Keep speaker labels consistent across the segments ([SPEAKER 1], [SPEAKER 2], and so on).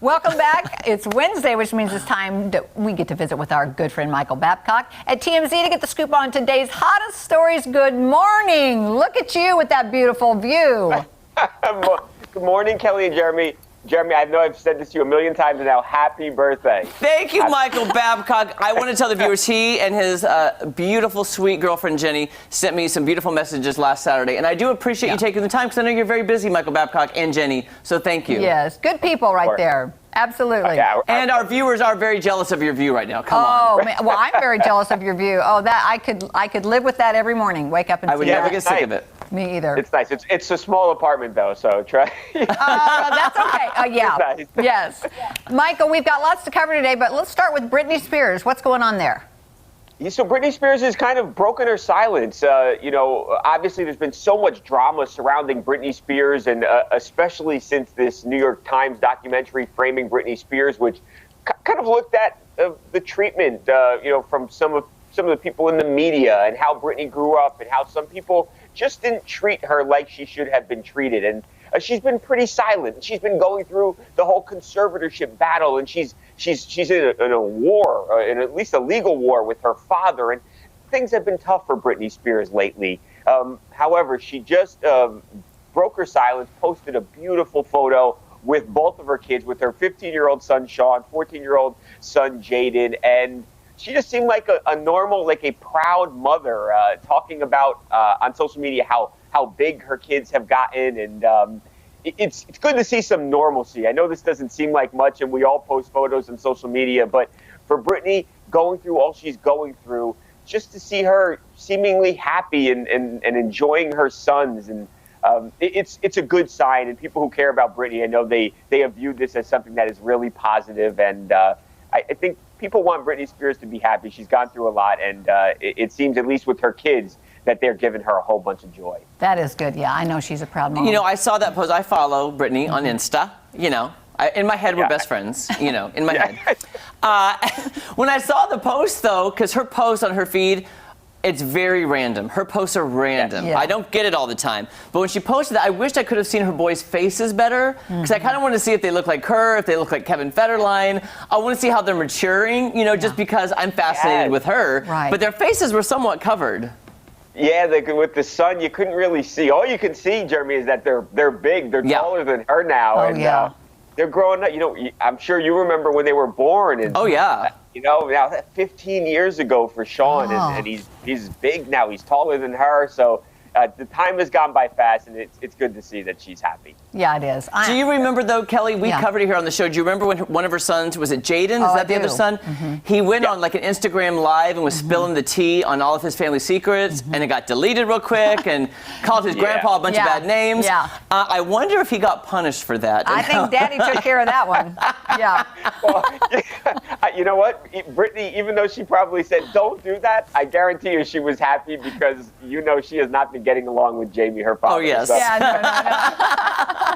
[SPEAKER 1] Welcome back. It's Wednesday, which means it's time that we get to visit with our good friend Michael Babcock at TMZ to get the scoop on today's hottest stories. Good morning. Look at you with that beautiful view.
[SPEAKER 2] Good morning, Kelly and Jeremy. Jeremy, I know I've said this to you a million times now. Happy birthday.
[SPEAKER 3] Thank you, Michael Babcock. I want to tell the viewers he and his beautiful, sweet girlfriend, Jenny, sent me some beautiful messages last Saturday. And I do appreciate you taking the time because I know you're very busy, Michael Babcock and Jenny. So thank you.
[SPEAKER 1] Yes, good people right there. Absolutely.
[SPEAKER 3] And our viewers are very jealous of your view right now. Come on.
[SPEAKER 1] Oh, man. Well, I'm very jealous of your view. Oh, that I could live with that every morning. Wake up and see
[SPEAKER 3] I would
[SPEAKER 1] that.
[SPEAKER 3] never get sick of it.
[SPEAKER 1] Me either.
[SPEAKER 2] It's nice. It's a small apartment, though, so try.
[SPEAKER 1] That's okay. Yeah.
[SPEAKER 2] Nice.
[SPEAKER 1] Yes. Michael, we've got lots to cover today, but let's start with Britney Spears. What's going on there?
[SPEAKER 2] So Britney Spears has kind of broken her silence. Obviously there's been so much drama surrounding Britney Spears, and especially since this New York Times documentary framing Britney Spears, which kind of looked at the treatment, from some of the people in the media and how Britney grew up and how some people just didn't treat her like she should have been treated. And she's been pretty silent. She's been going through the whole conservatorship battle, and she's in a war, in at least a legal war with her father. And things have been tough for Britney Spears lately. However, she just broke her silence, posted a beautiful photo with both of her kids, with her 15-year-old son, Sean, 14-year-old son, Jaden, and she just seemed like a normal, like a proud mother, talking about on social media how big her kids have gotten, and it's good to see some normalcy. I know this doesn't seem like much, and we all post photos on social media, but for Britney going through all she's going through, just to see her seemingly happy and enjoying her sons, and it's a good sign. And people who care about Britney, I know they have viewed this as something that is really positive, and I think people want Britney Spears to be happy. She's gone through a lot, and it seems, at least with her kids, that they're giving her a whole bunch of joy.
[SPEAKER 1] That is good. Yeah, I know she's a proud mom.
[SPEAKER 3] I saw that post. I follow Britney on Insta. In my head, we're best friends. In my head. When I saw the post, though, because her post on her feed, it's very random. Her posts are random.
[SPEAKER 1] Yeah.
[SPEAKER 3] I don't get it all the time. But when she posted that, I wished I could have seen her boys' faces better, because I kind of want to see if they look like her, if they look like Kevin Federline. I want to see how they're maturing, just because I'm fascinated with her.
[SPEAKER 1] Right.
[SPEAKER 3] But their faces were somewhat covered.
[SPEAKER 2] Yeah, with the sun, you couldn't really see. All you can see, Jeremy, is that they're big. They're taller than her now.
[SPEAKER 1] Oh,
[SPEAKER 2] and they're growing up. I'm sure you remember when they were born. And,
[SPEAKER 3] oh, yeah.
[SPEAKER 2] Now 15 years ago for Sean, and he's big now. He's taller than her. So the time has gone by fast, and it's good to see that she's happy.
[SPEAKER 1] Yeah, it is.
[SPEAKER 3] Do you remember, though, Kelly, we covered it here on the show. Do you remember when one of her sons, was it Jaden? Is that the other son? Mm-hmm. He went on like an Instagram live and was spilling the tea on all of his family secrets, and it got deleted real quick, and called his grandpa a bunch of bad names.
[SPEAKER 1] Yeah.
[SPEAKER 3] I wonder if he got punished for that.
[SPEAKER 1] I think Daddy took care of that one. Yeah.
[SPEAKER 2] Well, you know what? Britney, even though she probably said, don't do that, I guarantee you she was happy, because she has not been getting along with Jamie, her father.
[SPEAKER 3] Oh, yes.
[SPEAKER 2] So.
[SPEAKER 1] Yeah, no.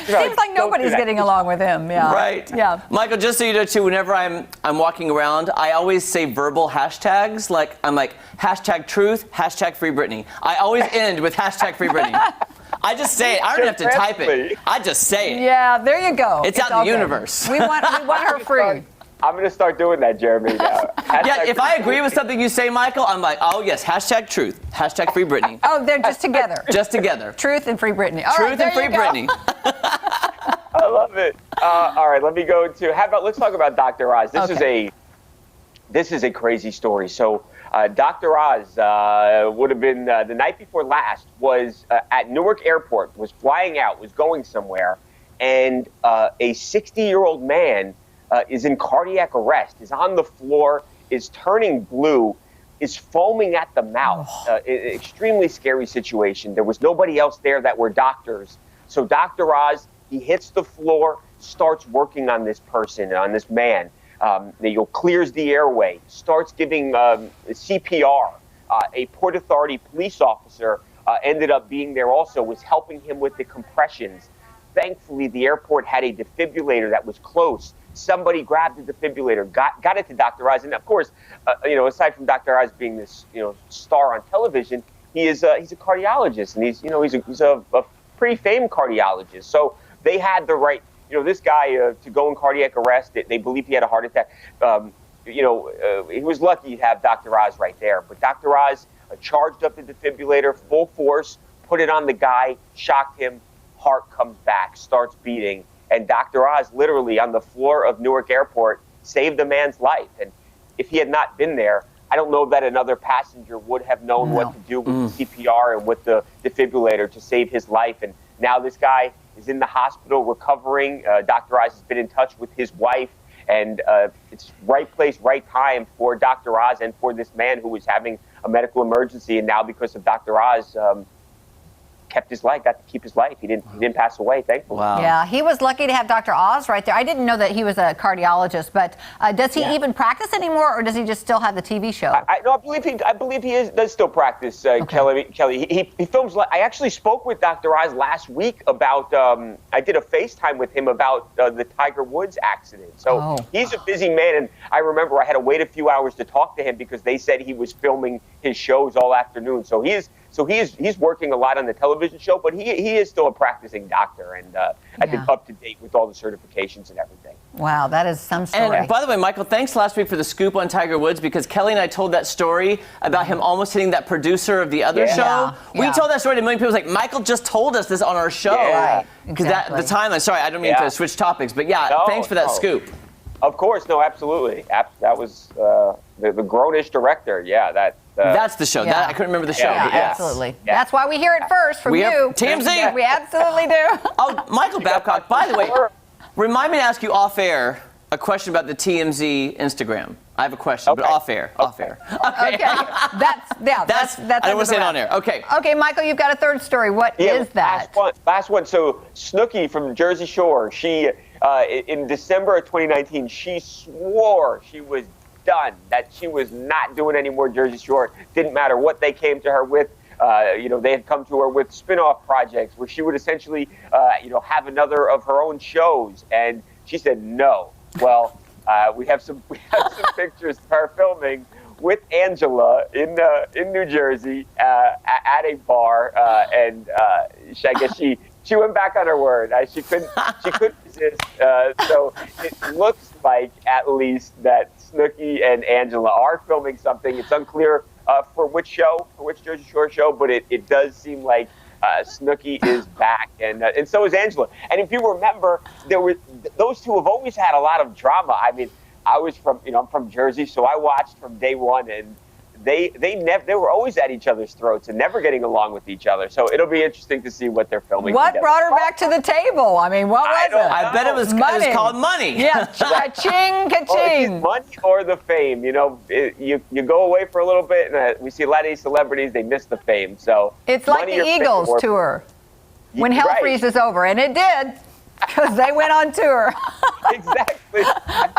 [SPEAKER 1] Seems like nobody's getting along with him. Yeah.
[SPEAKER 3] Right.
[SPEAKER 1] Yeah.
[SPEAKER 3] Michael, just so you know, too, whenever I'm walking around, I always say verbal hashtags. I'm like, hashtag truth, hashtag free Britney. I always end with hashtag free Britney. I just say it. I don't have to type it. I just say it.
[SPEAKER 1] Yeah, there you go.
[SPEAKER 3] It's out in the universe.
[SPEAKER 1] We want her free.
[SPEAKER 2] I'm going to start doing that, Jeremy, now.
[SPEAKER 3] Yeah, if I agree with something you say, Michael, I'm like, oh, yes, hashtag truth, hashtag free Britney.
[SPEAKER 1] Oh, they're just together.
[SPEAKER 3] Just together.
[SPEAKER 1] Truth and free Britney. All
[SPEAKER 3] Truth
[SPEAKER 1] right,
[SPEAKER 3] and free Britney.
[SPEAKER 2] I love it. All right, let me go to, let's talk about Dr. Oz. This is a crazy story. So Dr. Oz would have been the night before last, was at Newark Airport, was flying out, was going somewhere, and a 60-year-old man is in cardiac arrest, is on the floor, is turning blue, is foaming at the mouth. Extremely scary situation. There was nobody else there that were doctors. So Dr. Oz, he hits the floor, starts working on this person, on this man. Clears the airway, starts giving CPR. A Port Authority police officer ended up being there also, was helping him with the compressions. Thankfully, the airport had a defibrillator that was close. Somebody grabbed the defibrillator, got it to Dr. Oz. And of course, aside from Dr. Oz being this, star on television, he's a cardiologist, and he's a pretty famed cardiologist. So they had the right this guy to go in cardiac arrest. They believe he had a heart attack. He was lucky to have Dr. Oz right there. But Dr. Oz charged up the defibrillator full force, put it on the guy, shocked him, heart comes back, starts beating. And Dr. Oz literally on the floor of Newark Airport saved the man's life. And if he had not been there, I don't know that another passenger would have known what to do with CPR and with the defibrillator to save his life. And now this guy is in the hospital recovering. Dr. Oz has been in touch with his wife. And it's right place, right time for Dr. Oz and for this man who was having a medical emergency. And now because of Dr. Oz, got to keep his life. He didn't pass away, thankfully.
[SPEAKER 3] Wow.
[SPEAKER 1] Yeah, he was lucky to have Dr. Oz right there. I didn't know that he was a cardiologist, but does he even practice anymore, or does he just still have the TV show?
[SPEAKER 2] I believe he does still practice, Kelly. He films. I actually spoke with Dr. Oz last week about. I did a FaceTime with him about the Tiger Woods accident. So he's a busy man, and I remember I had to wait a few hours to talk to him because they said he was filming his shows all afternoon. So he's working a lot on the television show, but he is still a practicing doctor, and I think up to date with all the certifications and everything.
[SPEAKER 1] Wow, that is some story.
[SPEAKER 3] And by the way, Michael, thanks last week for the scoop on Tiger Woods, because Kelly and I told that story about him almost hitting that producer of the other show. We told that story to a million people. It was like, Michael just told us this on our show.
[SPEAKER 2] Yeah,
[SPEAKER 3] because the timeline. Sorry, I don't mean to switch topics, but thanks for that scoop.
[SPEAKER 2] Of course, no, absolutely. That was the Grownish director. Yeah,
[SPEAKER 3] that's the show. I couldn't remember the show.
[SPEAKER 1] Yeah,
[SPEAKER 3] but yes.
[SPEAKER 1] Absolutely. Yeah. That's why we hear it first from you.
[SPEAKER 3] TMZ.
[SPEAKER 1] We absolutely do.
[SPEAKER 3] Oh, Michael Babcock, by the way, remind me to ask you off air a question about the TMZ Instagram. I have a question, but off air. Okay.
[SPEAKER 1] That's
[SPEAKER 3] I don't want to say it on air. Okay.
[SPEAKER 1] Okay, Michael, you've got a third story. What is that?
[SPEAKER 2] Last one. So Snooki from Jersey Shore, she in December of 2019, she swore she was done, that she was not doing any more Jersey Shore. Didn't matter what they came to her with. They had come to her with spin-off projects where she would essentially, have another of her own shows. And she said no. Well, we have some pictures of her filming with Angela in New Jersey at a bar, and I guess she went back on her word. She couldn't resist. So it looks like at least that Snooki and Angela are filming something. It's unclear for which Jersey Shore show, but it does seem like Snooki is back, and so is Angela. And if you remember, those two have always had a lot of drama. I mean, I'm from Jersey, so I watched from day one, and they were always at each other's throats and never getting along with each other. So it'll be interesting to see what they're filming.
[SPEAKER 1] What
[SPEAKER 2] together.
[SPEAKER 1] brought her back to the table? I mean, what was it?
[SPEAKER 3] I bet it was called money.
[SPEAKER 1] Yeah, cha-ching, ka-ching.
[SPEAKER 2] Money or the fame. You go away for a little bit, and we see a lot of these celebrities, they miss the fame. So
[SPEAKER 1] it's like the Eagles tour when hell freezes over, and it did. Because they went on tour.
[SPEAKER 2] Exactly.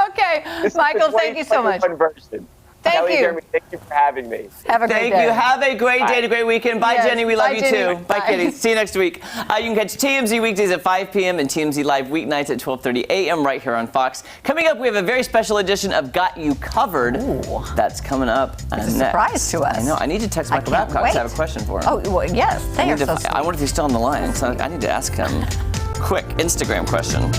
[SPEAKER 1] Okay, Michael, thank you so much. Thank
[SPEAKER 2] Kelly,
[SPEAKER 1] you.
[SPEAKER 2] Jeremy, thank you for having me.
[SPEAKER 1] Have a great day.
[SPEAKER 3] Thank you. Have a great day and a great weekend. Bye, Jenny. We love you
[SPEAKER 1] Jenny.
[SPEAKER 3] too. Bye, Kitty. See you next week. You can catch TMZ weekdays at 5 p.m. and TMZ Live weeknights at 12:30 a.m. right here on Fox. Coming up, we have a very special edition of Got You Covered.
[SPEAKER 1] Ooh.
[SPEAKER 3] That's coming up.
[SPEAKER 1] It's a surprise to us.
[SPEAKER 3] I know. I need to text Michael Babcock because I have a question for him.
[SPEAKER 1] Oh, well, yes. They are so sweet.
[SPEAKER 3] I wonder if he's still on the line. So I need to ask him. Quick Instagram question.